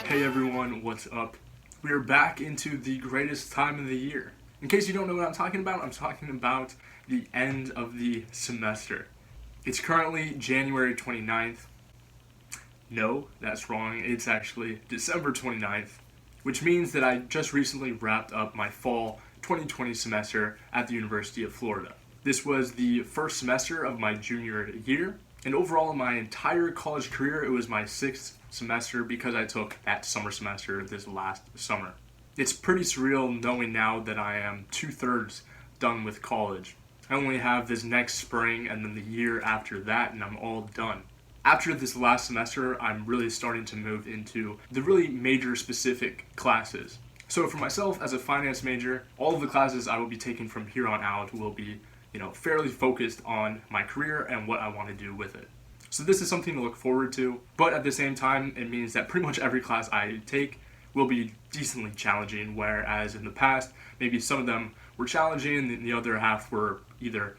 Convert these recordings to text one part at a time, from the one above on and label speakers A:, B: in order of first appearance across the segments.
A: Hey everyone, what's up? We are back into the greatest time of the year. In case you don't know what I'm talking about the end of the semester. It's currently January 29th. No, that's wrong. It's actually December 29th, which means that I just recently wrapped up my fall 2020 semester at the University of Florida. This was the first semester of my junior year, and overall in my entire college career, it was my sixth semester because I took that summer semester this last summer. It's pretty surreal knowing now that I am 2/3 done with college. I only have this next spring and then the year after that, and I'm all done. After this last semester, I'm really starting to move into the really major specific classes. So for myself as a finance major, all of the classes I will be taking from here on out will be, fairly focused on my career and what I want to do with it. So this is something to look forward to, but at the same time, it means that pretty much every class I take will be decently challenging, whereas in the past, maybe some of them were challenging and the other half were either,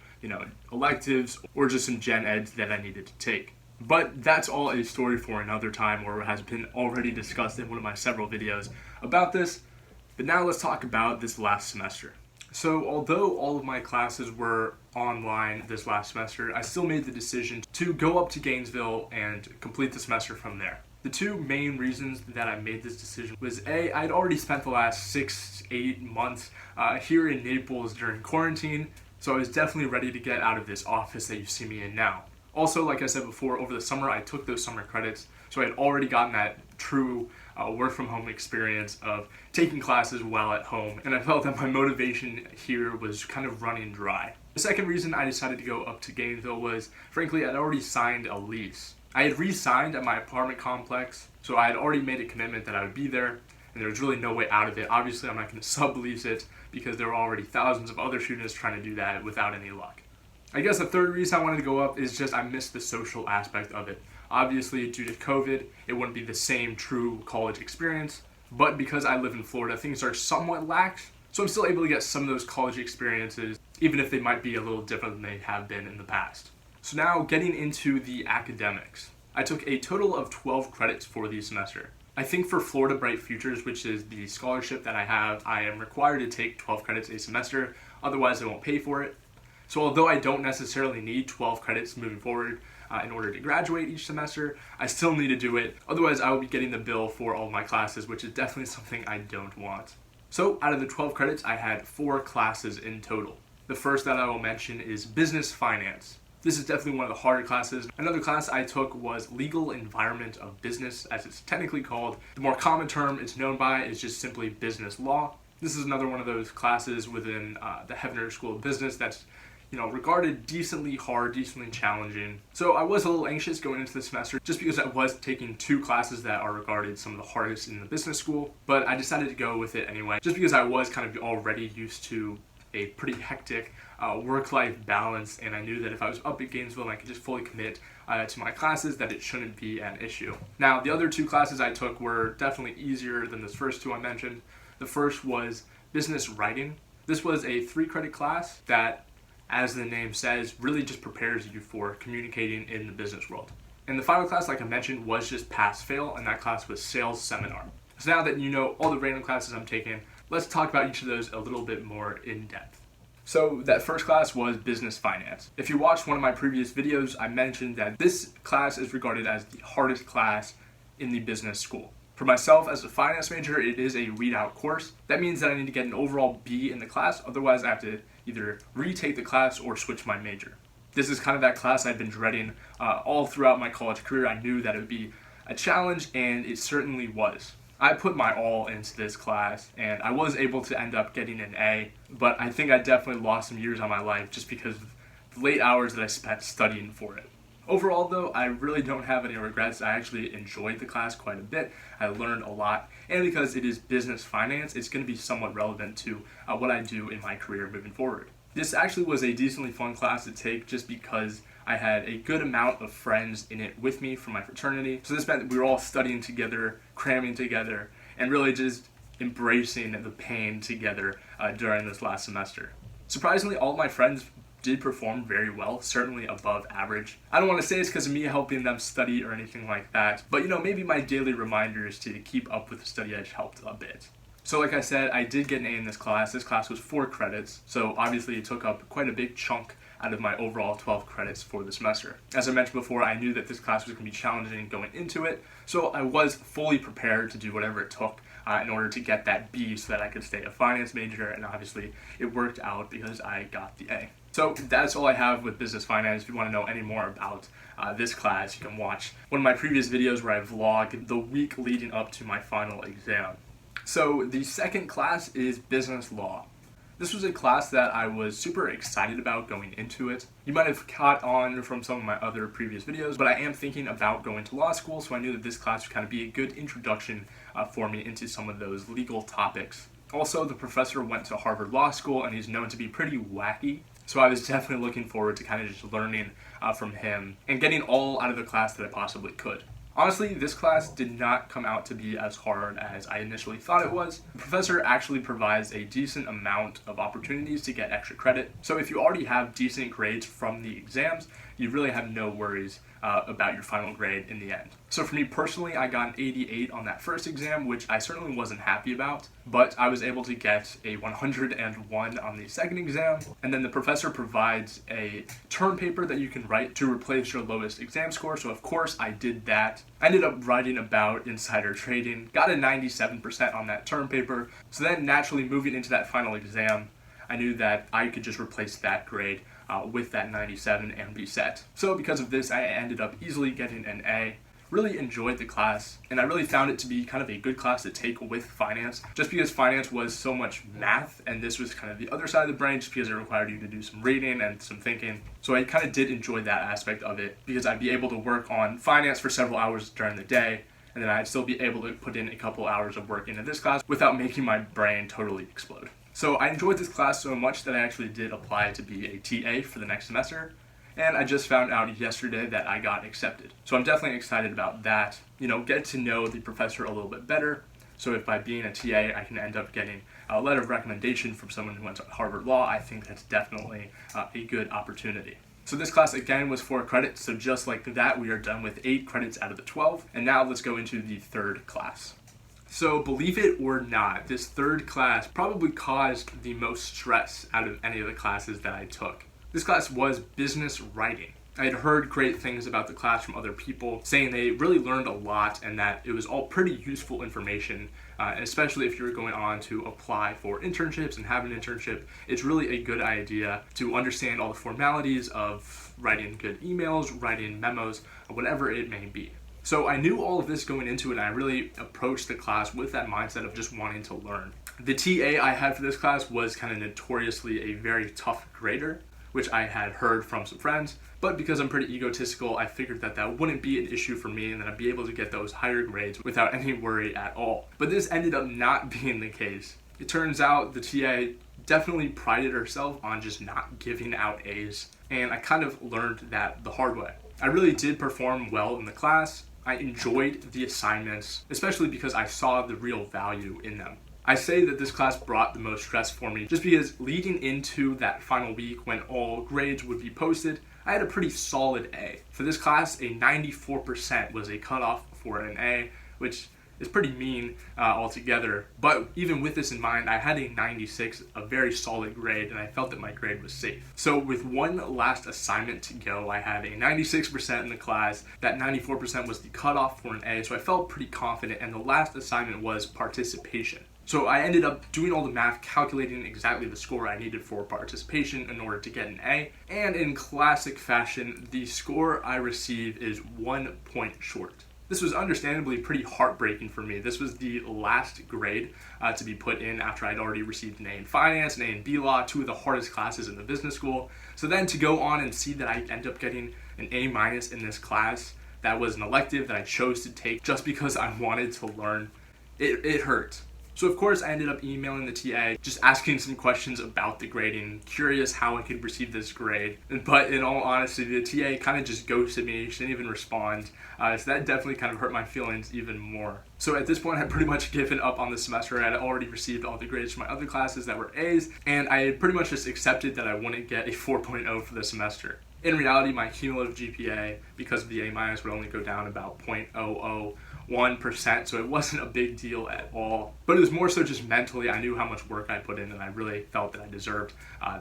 A: electives or just some gen eds that I needed to take. But that's all a story for another time, or has been already discussed in one of my several videos about this. But now let's talk about this last semester. So although all of my classes were online this last semester, I still made the decision to go up to Gainesville and complete the semester from there. The two main reasons that I made this decision was A, I'd already spent the last 6-8 months here in Naples during quarantine, so I was definitely ready to get out of this office that you see me in now. Also, like I said before, over the summer I took those summer credits, so I had already gotten that true work from home experience of taking classes while at home, and I felt that my motivation here was kind of running dry. The second reason I decided to go up to Gainesville was, frankly, I'd already signed a lease. I had re-signed at my apartment complex, so I had already made a commitment that I would be there, and there was really no way out of it. Obviously, I'm not going to sublease it because there were already thousands of other students trying to do that without any luck. I guess the third reason I wanted to go up is just I missed the social aspect of it. Obviously, due to COVID, it wouldn't be the same true college experience, but because I live in Florida, things are somewhat lax, so I'm still able to get some of those college experiences, even if they might be a little different than they have been in the past. So now, getting into the academics. I took a total of 12 credits for the semester. I think for Florida Bright Futures, which is the scholarship that I have, I am required to take 12 credits a semester, otherwise I won't pay for it. So although I don't necessarily need 12 credits moving forward in order to graduate each semester, I still need to do it. Otherwise, I will be getting the bill for all my classes, which is definitely something I don't want. So out of the 12 credits, I had 4 classes in total. The first that I will mention is Business Finance. This is definitely one of the harder classes. Another class I took was Legal Environment of Business, as it's technically called. The more common term it's known by is just simply business law. This is another one of those classes within the Hefner School of Business that's regarded decently hard, decently challenging. So I was a little anxious going into the semester just because I was taking 2 classes that are regarded some of the hardest in the business school, but I decided to go with it anyway, just because I was kind of already used to a pretty hectic work-life balance, and I knew that if I was up at Gainesville and I could just fully commit to my classes, that it shouldn't be an issue. Now, the other 2 classes I took were definitely easier than those first 2 I mentioned. The first was Business Writing. This was a 3-credit class that, as the name says, really just prepares you for communicating in the business world. And the final class, like I mentioned, was just pass-fail, and that class was Sales Seminar. So now that you know all the random classes I'm taking, let's talk about each of those a little bit more in depth. So that first class was Business Finance. If you watched one of my previous videos, I mentioned that this class is regarded as the hardest class in the business school. For myself, as a finance major, it is a readout course. That means that I need to get an overall B in the class, otherwise I have to either retake the class or switch my major. This is kind of that class I've been dreading all throughout my college career. I knew that it would be a challenge, and it certainly was. I put my all into this class, and I was able to end up getting an A, but I think I definitely lost some years of my life just because of the late hours that I spent studying for it. Overall, though, I really don't have any regrets. I actually enjoyed the class quite a bit. I learned a lot, and because it is business finance, it's going to be somewhat relevant to what I do in my career moving forward. This actually was a decently fun class to take just because I had a good amount of friends in it with me from my fraternity. So this meant that we were all studying together, cramming together, and really just embracing the pain together during this last semester. Surprisingly, all of my friends did perform very well, certainly above average. I don't want to say it's because of me helping them study or anything like that, but maybe my daily reminders to keep up with the study edge helped a bit. So like I said, I did get an A in this class. This class was 4 credits, so obviously it took up quite a big chunk out of my overall 12 credits for the semester. As I mentioned before, I knew that this class was going to be challenging going into it, so I was fully prepared to do whatever it took in order to get that B so that I could stay a finance major, and obviously it worked out because I got the A. So that's all I have with business finance. If you want to know any more about this class, you can watch one of my previous videos where I vlog the week leading up to my final exam. So the second class is business law. This was a class that I was super excited about going into it. You might have caught on from some of my other previous videos, but I am thinking about going to law school, so I knew that this class would kind of be a good introduction for me into some of those legal topics. Also, the professor went to Harvard Law School, and he's known to be pretty wacky, so I was definitely looking forward to kind of just learning from him and getting all out of the class that I possibly could. Honestly, this class did not come out to be as hard as I initially thought it was. The professor actually provides a decent amount of opportunities to get extra credit, so if you already have decent grades from the exams, you really have no worries about your final grade in the end. So for me personally, I got an 88 on that first exam, which I certainly wasn't happy about, but I was able to get a 101 on the second exam, and then the professor provides a term paper that you can write to replace your lowest exam score, so of course I did that. I ended up writing about insider trading, got a 97% on that term paper, so then naturally moving into that final exam, I knew that I could just replace that grade with that 97 and be set. So because of this, I ended up easily getting an A. Really enjoyed the class, and I really found it to be kind of a good class to take with finance, just because finance was so much math, and this was kind of the other side of the brain, just because it required you to do some reading and some thinking. So I kind of did enjoy that aspect of it, because I'd be able to work on finance for several hours during the day, and then I'd still be able to put in a couple hours of work into this class without making my brain totally explode. So I enjoyed this class so much that I actually did apply to be a TA for the next semester, and I just found out yesterday that I got accepted. So I'm definitely excited about that. Get to know the professor a little bit better, so if by being a TA I can end up getting a letter of recommendation from someone who went to Harvard Law, I think that's definitely a good opportunity. So this class again was 4 credits, so just like that we are done with 8 credits out of the 12, and now let's go into the third class. So believe it or not, this third class probably caused the most stress out of any of the classes that I took. This class was business writing. I had heard great things about the class from other people, saying they really learned a lot and that it was all pretty useful information, especially if you're going on to apply for internships and have an internship. It's really a good idea to understand all the formalities of writing good emails, writing memos, whatever it may be. So I knew all of this going into it, and I really approached the class with that mindset of just wanting to learn. The TA I had for this class was kind of notoriously a very tough grader, which I had heard from some friends, but because I'm pretty egotistical, I figured that that wouldn't be an issue for me and that I'd be able to get those higher grades without any worry at all. But this ended up not being the case. It turns out the TA definitely prided herself on just not giving out A's, and I kind of learned that the hard way. I really did perform well in the class. I enjoyed the assignments, especially because I saw the real value in them. I say that this class brought the most stress for me just because leading into that final week when all grades would be posted, I had a pretty solid A. For this class, a 94% was a cutoff for an A, which is pretty mean altogether. But even with this in mind, I had a 96, a very solid grade, and I felt that my grade was safe. So with one last assignment to go, I had a 96% in the class. That 94% was the cutoff for an A, so I felt pretty confident, and the last assignment was participation. So I ended up doing all the math, calculating exactly the score I needed for participation in order to get an A, and in classic fashion, the score I received is 1 point short. This was understandably pretty heartbreaking for me. This was the last grade to be put in after I'd already received an A in finance, an A in B law, 2 of the hardest classes in the business school. So then to go on and see that I end up getting an A- in this class, that was an elective that I chose to take just because I wanted to learn, it hurt. So of course I ended up emailing the TA, just asking some questions about the grading, curious how I could receive this grade. But in all honesty, the TA kind of just ghosted me. She didn't even respond. So that definitely kind of hurt my feelings even more. So at this point, I had pretty much given up on the semester. I had already received all the grades from my other classes that were A's, and I had pretty much just accepted that I wouldn't get a 4.0 for the semester. In reality, my cumulative GPA, because of the A-, would only go down about 0.001%, so it wasn't a big deal at all. But it was more so just mentally, I knew how much work I put in, and I really felt that I deserved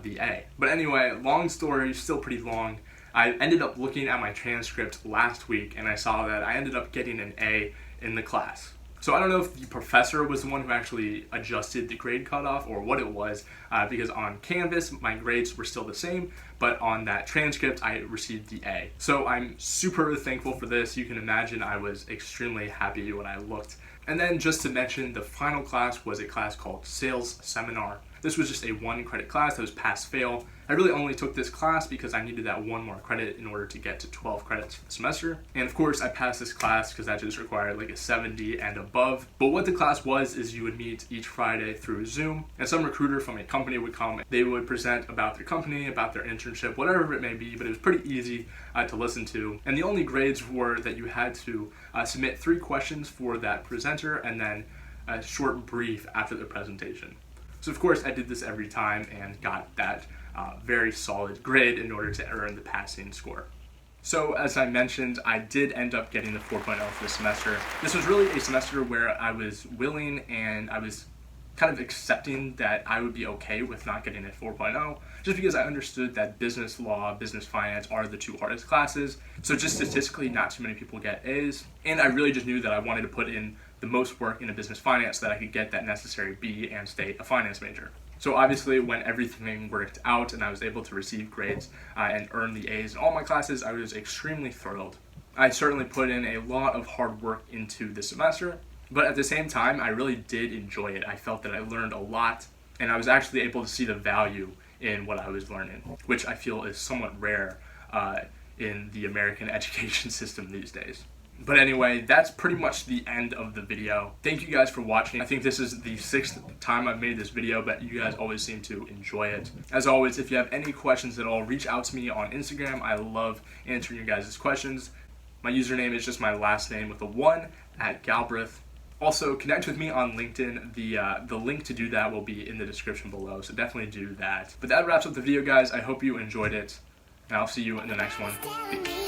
A: the A. But anyway, long story, still pretty long. I ended up looking at my transcript last week, and I saw that I ended up getting an A in the class. So I don't know if the professor was the one who actually adjusted the grade cutoff or what it was, because on Canvas, my grades were still the same, but on that transcript, I received the A. So I'm super thankful for this. You can imagine I was extremely happy when I looked. And then just to mention, the final class was a class called Sales Seminar. This was just a 1-credit class that was pass-fail. I really only took this class because I needed that 1 more credit in order to get to 12 credits for the semester. And of course, I passed this class because that just required like a 70 and above. But what the class was is you would meet each Friday through Zoom, and some recruiter from a company would come. They would present about their company, about their internship, whatever it may be, but it was pretty easy to listen to. And the only grades were that you had to submit 3 questions for that presenter and then a short brief after the presentation. So of course I did this every time and got that very solid grade in order to earn the passing score. So as I mentioned, I did end up getting the 4.0 for the semester. This was really a semester where I was willing and I was kind of accepting that I would be okay with not getting a 4.0, just because I understood that business law, business finance are the 2 hardest classes. So just statistically, not too many people get A's. And I really just knew that I wanted to put in the most work in a business finance so that I could get that necessary B and stay a finance major. So obviously when everything worked out and I was able to receive grades and earn the A's in all my classes, I was extremely thrilled. I certainly put in a lot of hard work into the semester, but at the same time, I really did enjoy it. I felt that I learned a lot, and I was actually able to see the value in what I was learning, which I feel is somewhat rare in the American education system these days. But anyway, that's pretty much the end of the video. Thank you guys for watching. I think this is the 6th time I've made this video, but you guys always seem to enjoy it. As always, if you have any questions at all, reach out to me on Instagram. I love answering your guys' questions. My username is just my last name with a 1 at Galbraith. Also, connect with me on LinkedIn. The link to do that will be in the description below, so definitely do that. But that wraps up the video, guys. I hope you enjoyed it, and I'll see you in the next one. Peace.